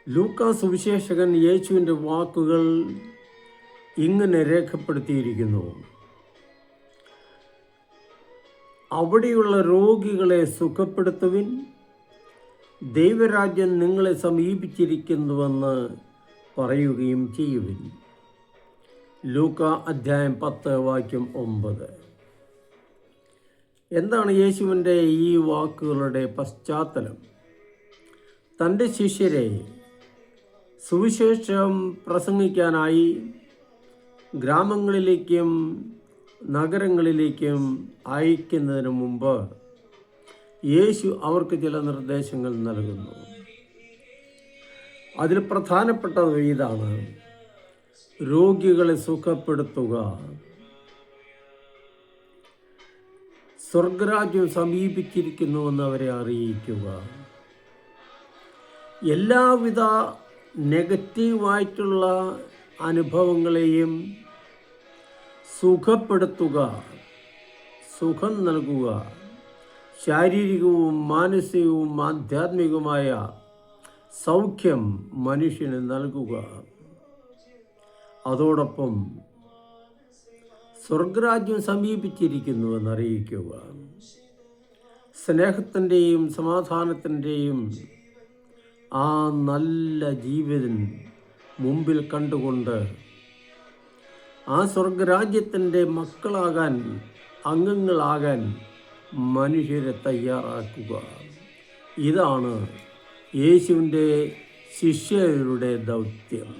ലൂക്കാ സുവിശേഷകൻ യേശുവിൻ്റെ വാക്കുകൾ ഇങ്ങനെ രേഖപ്പെടുത്തിയിരിക്കുന്നു. അവിടെയുള്ള രോഗികളെ സുഖപ്പെടുത്തുവിൻ, ദൈവരാജ്യം നിങ്ങളെ സമീപിച്ചിരിക്കുന്നുവെന്ന് പറയുകയും ചെയ്യുവിൻ. ലൂക്ക അധ്യായം 10 വാക്യം 9. എന്താണ് യേശുവിൻ്റെ ഈ വാക്കുകളുടെ പശ്ചാത്തലം? തൻ്റെ ശിഷ്യരെ സുവിശേഷം പ്രസംഗിക്കാനായി ഗ്രാമങ്ങളിലേക്കും നഗരങ്ങളിലേക്കും അയക്കുന്നതിന് മുമ്പ് യേശു അവർക്ക് ചില നിർദ്ദേശങ്ങൾ നൽകുന്നു. അതിൽ പ്രധാനപ്പെട്ടത് ഇതാണ്: രോഗികളെ സുഖപ്പെടുത്തുക, സ്വർഗരാജ്യം സമീപിച്ചിരിക്കുന്നുവെന്ന് അവരെ അറിയിക്കുക. എല്ലാവിധ നെഗറ്റീവായിട്ടുള്ള അനുഭവങ്ങളെയും സുഖപ്പെടുത്തുക, സുഖം നൽകുക, ശാരീരികവും മാനസികവും ആധ്യാത്മികവുമായ സൗഖ്യം മനുഷ്യന് നൽകുക. അതോടൊപ്പം സ്വർഗരാജ്യം സമീപിച്ചിരിക്കുന്നുവെന്ന് അറിയിക്കുക. സ്നേഹത്തിൻ്റെയും സമാധാനത്തിൻ്റെയും ആ നല്ല ജീവിതം മുമ്പിൽ കണ്ടുകൊണ്ട് ആ സ്വർഗരാജ്യത്തിൻ്റെ മക്കളാകാൻ, അംഗങ്ങളാകാൻ മനുഷ്യരെ തയ്യാറാക്കുക. ഇതാണ് യേശുവിൻ്റെ ശിഷ്യരുടെ ദൗത്യം.